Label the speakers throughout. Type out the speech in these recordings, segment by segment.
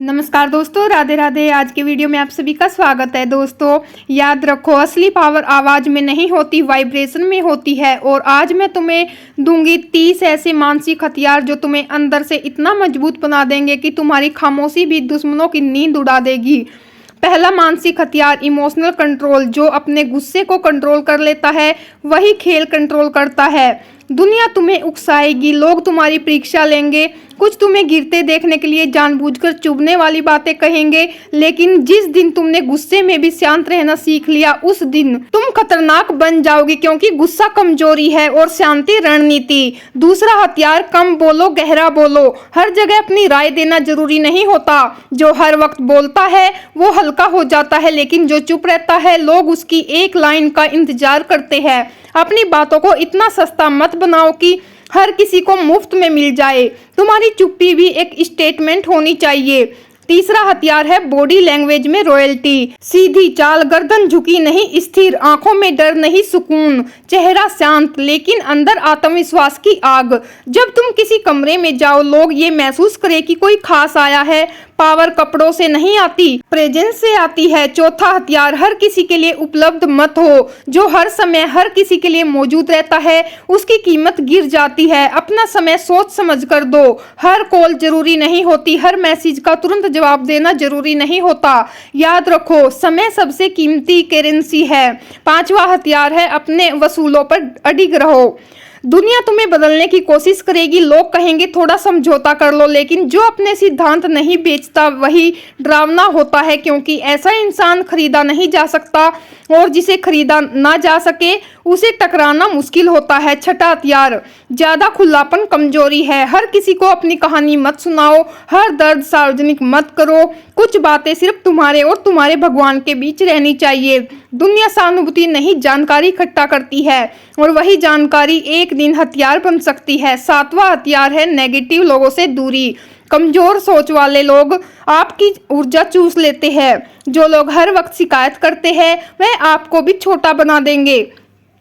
Speaker 1: नमस्कार दोस्तों, राधे राधे। आज के वीडियो में आप सभी का स्वागत है। दोस्तों याद रखो, असली पावर आवाज में नहीं होती, वाइब्रेशन में होती है। और आज मैं तुम्हें दूंगी 30 ऐसे मानसिक हथियार जो तुम्हें अंदर से इतना मजबूत बना देंगे कि तुम्हारी खामोशी भी दुश्मनों की नींद उड़ा देगी। पहला मानसिक हथियार, इमोशनल कंट्रोल। जो अपने गुस्से को कंट्रोल कर लेता है वही खेल कंट्रोल करता है। दुनिया तुम्हें उकसाएगी, लोग तुम्हारी परीक्षा लेंगे, कुछ तुम्हें गिरते देखने के लिए जानबूझकर चुभने वाली बातें कहेंगे, लेकिन जिस दिन तुमने गुस्से में भी शांत रहना सीख लिया उस दिन तुम खतरनाक बन जाओगी, क्योंकि गुस्सा कमजोरी है और शांति रणनीति। दूसरा हथियार, कम बोलो गहरा बोलो। हर जगह अपनी राय देना जरूरी नहीं होता। जो हर वक्त बोलता है वो हल्का हो जाता है, लेकिन जो चुप रहता है लोग उसकी एक लाइन का इंतजार करते हैं। अपनी बातों को इतना सस्ता मत बनाओ कि हर किसी को मुफ्त में मिल जाए। तुम्हारी चुप्पी भी एक स्टेटमेंट होनी चाहिए। तीसरा हथियार है बॉडी लैंग्वेज में रॉयल्टी। सीधी चाल, गर्दन झुकी नहीं स्थिर, आंखों में डर नहीं सुकून, चेहरा शांत लेकिन अंदर आत्मविश्वास की आग। जब तुम किसी कमरे में जाओ लोग ये महसूस करें कि कोई खास आया है। पावर कपड़ों से नहीं आती, प्रेजेंस से आती है। चौथा हथियार, हर किसी के लिए उपलब्ध मत हो। जो हर समय हर किसी के लिए मौजूद रहता है उसकी कीमत गिर जाती है। अपना समय सोच समझ कर दो। हर कॉल जरूरी नहीं होती, हर मैसेज का तुरंत जवाब देना जरूरी नहीं होता। याद रखो, समय सबसे कीमती करेंसी है। पांचवा हथियार है, अपने वसूलों पर अडिग रहो। दुनिया तुम्हें बदलने की कोशिश करेगी, लोग कहेंगे थोड़ा समझौता कर लो, लेकिन जो अपने सिद्धांत नहीं बेचता वही डरावना होता है, क्योंकि ऐसा इंसान खरीदा नहीं जा सकता और जिसे खरीदा ना जा सके उसे टकराना मुश्किल होता है। छठा हथियार, ज्यादा खुलापन कमजोरी है। हर किसी को अपनी कहानी मत सुनाओ, हर दर्द सार्वजनिक मत करो। कुछ बातें सिर्फ तुम्हारे और तुम्हारे भगवान के बीच रहनी चाहिए। दुनिया सहानुभूति नहीं, जानकारी इकट्ठा करती है और वही जानकारी एक दिन हथियार बन सकती है। सातवां हथियार है नेगेटिव लोगों से दूरी। कमजोर सोच वाले लोग आपकी ऊर्जा चूस लेते हैं। जो लोग हर वक्त शिकायत करते हैं वह आपको भी छोटा बना देंगे।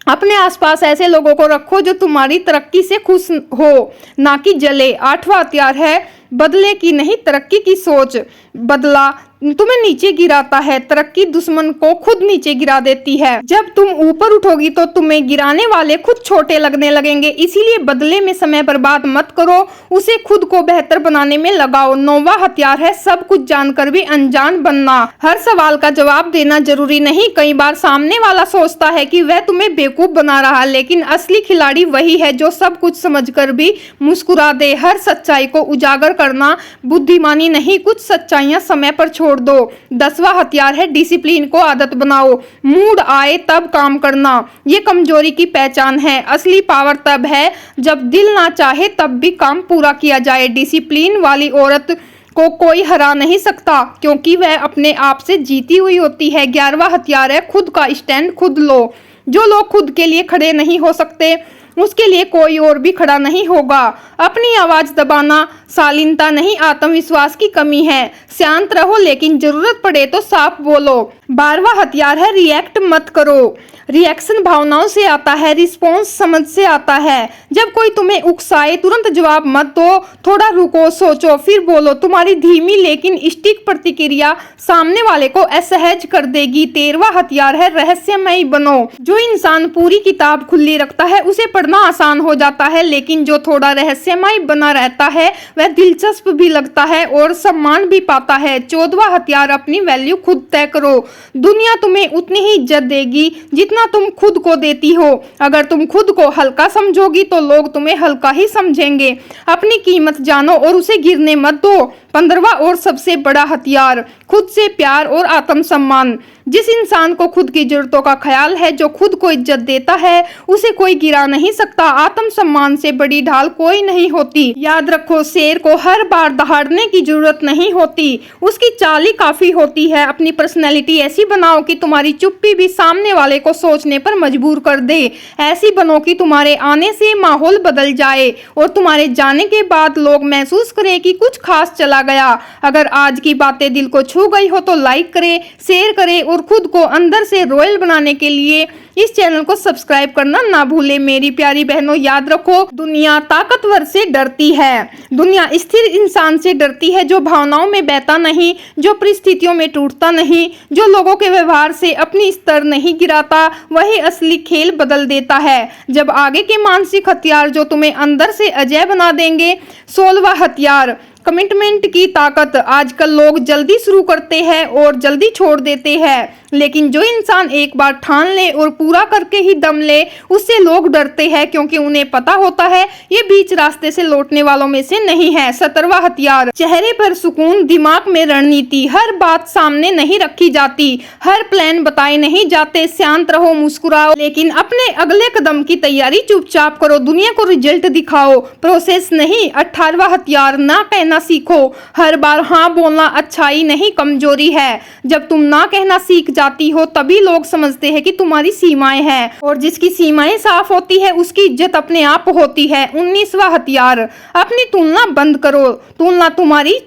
Speaker 1: अपने आसपास ऐसे लोगों को रखो जो तुम्हारी तरक्की से खुश हो, ना कि जले। आठवां हथियार है बदले की नहीं तरक्की की सोच। बदला तुम्हें नीचे गिराता है, तरक्की दुश्मन को खुद नीचे गिरा देती है। जब तुम ऊपर उठोगी तो तुम्हें गिराने वाले खुद छोटे लगने लगेंगे। इसीलिए बदले में समय बर्बाद मत करो, उसे खुद को बेहतर बनाने में लगाओ। नौवां हथियार है सब कुछ जानकर भी अनजान बनना। हर सवाल का जवाब देना जरूरी नहीं। कई बार सामने वाला सोचता है कि वह तुम्हें बेवकूफ बना रहा, लेकिन असली खिलाड़ी वही है जो सब कुछ समझकर भी मुस्कुरा दे। हर सच्चाई को उजागर करना बुद्धिमानी नहीं, कुछ सच्चाइयां समय पर छोड़ दो। 10वां हथियार है डिसिप्लिन को आदत बनाओ। मूड आए तब काम करना, ये कमजोरी की पहचान है। असली पावर तब है जब दिल ना चाहे तब भी काम पूरा किया जाए। डिसिप्लिन वाली औरत को कोई हरा नहीं सकता, क्योंकि वह अपने आप से जीती हुई होती है। 11वां हथियार है खुद का स्टैंड खुद लो। जो लोग खुद के लिए खड़े नहीं हो सकते उसके लिए कोई और भी खड़ा नहीं होगा। अपनी आवाज दबाना शालीनता नहीं, आत्मविश्वास की कमी है। शांत रहो लेकिन जरूरत पड़े तो साफ बोलो। 12वां हथियार है रिएक्ट मत करो। रिएक्शन भावनाओं से आता है, रिस्पॉन्स समझ से आता है। जब कोई तुम्हें उकसाए तुरंत जवाब मत दो, थोड़ा रुको, सोचो फिर बोलो। तुम्हारी धीमी लेकिन स्टिक प्रतिक्रिया सामने वाले को असहज कर देगी। 13वां हथियार है रहस्यमयी बनो। जो इंसान पूरी किताब खुली रखता है उसे पढ़ना आसान हो जाता है, लेकिन जो थोड़ा रहस्यमय बना रहता है वह दिलचस्प भी लगता है और सम्मान भी पाता है। 14वां हथियार, अपनी वैल्यू खुद तय करो। दुनिया तुम्हें उतनी ही इज्जत देगी जितना तुम खुद को देती हो। अगर तुम खुद को हल्का समझोगी तो लोग तुम्हें हल्का ही समझेंगे। अपनी कीमत जानो और उसे गिरने मत दो। 15वां और सबसे बड़ा हथियार, खुद से प्यार और आत्मसम्मान। जिस इंसान को खुद की जरूरतों का ख्याल है, जो खुद को इज्जत देता है, उसे कोई गिरा नहीं सकता। आत्मसम्मान से बड़ी ढाल कोई नहीं होती। याद रखो, शेर को हर बार दहाड़ने की जरूरत नहीं होती, उसकी चाल ही काफी होती है। अपनी पर्सनैलिटी ऐसी बनाओ कि तुम्हारी चुप्पी भी सामने वाले को सोचने पर मजबूर कर दे। ऐसी बनो कि तुम्हारे आने से माहौल बदल जाए और तुम्हारे जाने के बाद लोग महसूस करें कि कुछ खास चला गया। अगर आज की बातें दिल को छू गई हो तो लाइक करें, शेयर करें और और खुद को अंदर से रॉयल बनाने के लिए इस चैनल को सब्सक्राइब करना ना भूले। मेरी प्यारी बहनों, याद रखो, दुनिया ताकतवर से डरती है, दुनिया स्थिर इंसान से डरती है, जो भावनाओं में बहता नहीं, जो परिस्थितियों में टूटता नहीं, जो लोगों के व्यवहार से अपनी स्तर नहीं गिराता, वही असली खेल बदल देता है। जब आगे के मानसिक हथियार जो तुम्हें अंदर से अजय बना देंगे। 16वां हथियार, कमिटमेंट की ताकत। आजकल लोग जल्दी शुरू करते हैं और जल्दी छोड़ देते हैं, लेकिन जो इंसान एक बार ठान ले और पूरा करके ही दम ले, उससे लोग डरते हैं, क्योंकि उन्हें पता होता है ये बीच रास्ते से लौटने वालों में से नहीं है। 17वां हथियार, चेहरे पर सुकून, दिमाग में रणनीति। हर बात सामने नहीं रखी जाती, हर प्लान बताए नहीं जाते। शांत रहो, मुस्कुराओ, लेकिन अपने अगले कदम की तैयारी चुपचाप करो। दुनिया को रिजल्ट दिखाओ, प्रोसेस नहीं। 18वां हथियार, ना कहना सीखो। हर बार हाँ बोलना अच्छाई नहीं, कमजोरी है। जब तुम ना कहना सीख जाती हो, तभी लोग समझते हैं कि तुम्हारी सीमाएं हैं, और जिसकी सीमाएं साफ होती है उसकी इज्जत अपने आप होती है। 19वां हथियार, अपनी तुलना बंद करो। तुलना तुम्हारी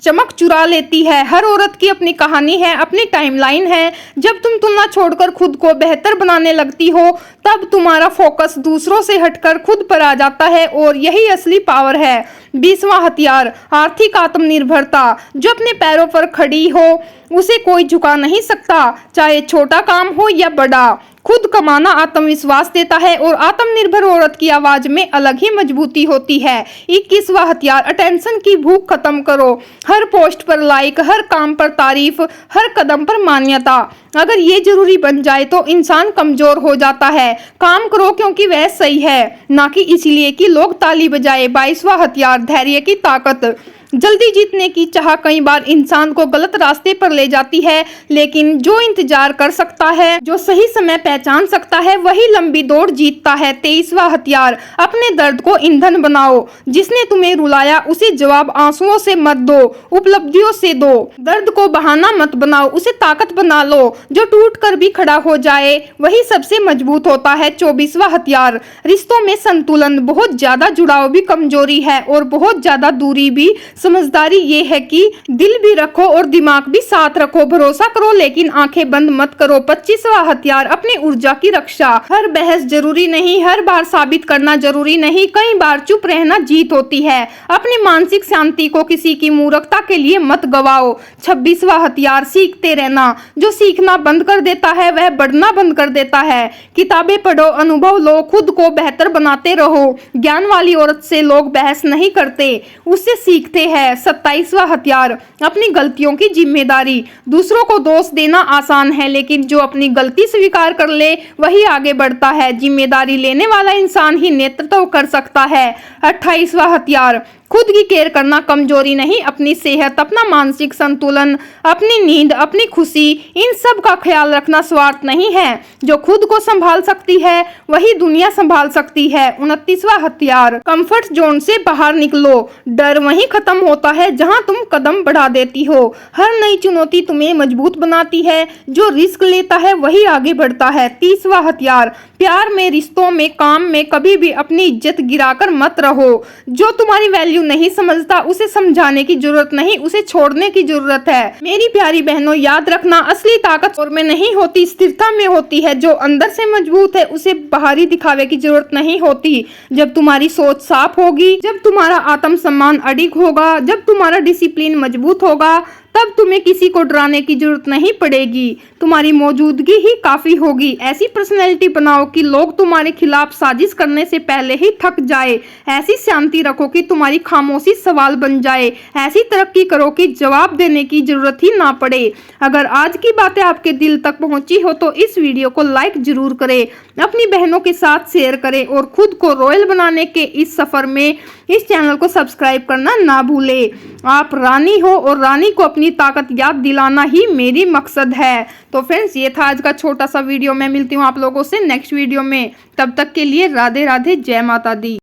Speaker 1: चमक चुरा लेती है। हर औरत की अपनी कहानी है, अपनी टाइमलाइन है। जब तुम तुलना छोड़कर खुद को बेहतर बनाने लगती हो, तब तुम्हारा फोकस दूसरों से हटकर खुद पर आ जाता है, और यही असली पावर है। 20वां हथियार, आर्थिक आत्मनिर्भरता। जो अपने पैरों पर खड़ी हो उसे कोई झुका नहीं सकता, चाहे छोटा काम हो या बड़ा। खुद कमाना आत्मविश्वास देता है, और आत्मनिर्भर औरत की आवाज में अलग ही मजबूती होती है। 21वां हथियार, अटेंशन की भूख खत्म करो। हर पोस्ट पर लाइक, हर काम पर तारीफ, हर कदम पर मान्यता। अगर ये जरूरी बन जाए तो इंसान कमजोर हो जाता है। काम करो क्योंकि वह सही है, ना कि इसलिए कि लोग ताली बजाए। 22वां हथियार, धैर्य की ताकत। जल्दी जीतने की चाह कई बार इंसान को गलत रास्ते पर ले जाती है, लेकिन जो इंतजार कर सकता है, जो सही समय पहचान सकता है, वही लंबी दौड़ जीतता है। 23वां हथियार, अपने दर्द को ईंधन बनाओ। जिसने तुम्हें रुलाया उसे जवाब आंसुओं से मत दो, उपलब्धियों से दो। दर्द को बहाना मत बनाओ, उसे ताकत बना लो। जो टूट कर भी खड़ा हो जाए वही सबसे मजबूत होता है। 24वां हथियार, रिश्तों में संतुलन। बहुत ज्यादा जुड़ाव भी कमजोरी है, और बहुत ज्यादा दूरी भी समझदारी। ये है कि दिल भी रखो और दिमाग भी साथ रखो। भरोसा करो लेकिन आंखें बंद मत करो। 25वां हथियार, अपनी ऊर्जा की रक्षा। हर बहस जरूरी नहीं, हर बार साबित करना जरूरी नहीं, कई बार चुप रहना जीत होती है। अपनी मानसिक शांति को किसी की मूर्खता के लिए मत गवाओ। 26वां हथियार, सीखते रहना। जो सीखना बंद कर देता है वह बढ़ना बंद कर देता है। किताबें पढ़ो, अनुभव लो, खुद को बेहतर बनाते रहो। ज्ञान वाली औरत से लोग बहस नहीं करते, उससे सीखते हैं। 27वां हथियार, अपनी गलतियों की जिम्मेदारी। दूसरों को दोष देना आसान है, लेकिन जो अपनी गलती स्वीकार कर ले वही आगे बढ़ता है। जिम्मेदारी लेने वाला इंसान ही नेतृत्व कर सकता है। 28वां हथियार, खुद की केयर करना कमजोरी नहीं, अपनी सेहत, अपना मानसिक संतुलन, अपनी नींद, अपनी खुशी, इन सब का ख्याल रखना स्वार्थ नहीं है। जो खुद को संभाल सकती है वही दुनिया संभाल सकती है। 29वां हथियार, कंफर्ट जोन से बाहर निकलो। डर वहीं खत्म होता है जहां तुम कदम बढ़ा देती हो। हर नई चुनौती तुम्हें मजबूत बनाती है। जो रिस्क लेता है वही आगे बढ़ता है। 30वां हथियार, प्यार में, रिश्तों में, काम में कभी भी अपनी इज्जत गिराकर मत रहो। जो तुम्हारी वैल्यू नहीं समझता उसे समझाने की जरूरत नहीं, उसे छोड़ने की जरूरत है। मेरी प्यारी बहनों, याद रखना, असली ताकत और में नहीं होती, स्थिरता में होती है। जो अंदर से मजबूत है उसे बाहरी दिखावे की जरूरत नहीं होती। जब तुम्हारी सोच साफ होगी, जब तुम्हारा आत्मसम्मान अडिग होगा, जब तुम्हारा डिसिप्लिन मजबूत होगा, तब तुम्हें किसी को डराने की जरूरत नहीं पड़ेगी। तुम्हारी मौजूदगी ही काफी होगी। ऐसी पर्सनैलिटी बनाओ कि लोग तुम्हारे खिलाफ साजिश करने से पहले ही थक जाए। ऐसी शांति रखो कि तुम्हारी खामोशी सवाल बन जाए। ऐसी तरक्की करो कि जवाब देने की जरूरत ही ना पड़े। अगर आज की बातें आपके दिल तक पहुंची हो तो इस वीडियो को लाइक जरूर करें, अपनी बहनों के साथ शेयर करें, और खुद को रॉयल बनाने के इस सफर में इस चैनल को सब्सक्राइब करना ना भूले। आप रानी हो और रानी को अपनी ताकत याद दिलाना ही मेरी मकसद है। तो फ्रेंड्स, ये था आज का छोटा सा वीडियो। मैं मिलती हूँ आप लोगों से नेक्स्ट वीडियो में। तब तक के लिए राधे राधे, जय माता दी।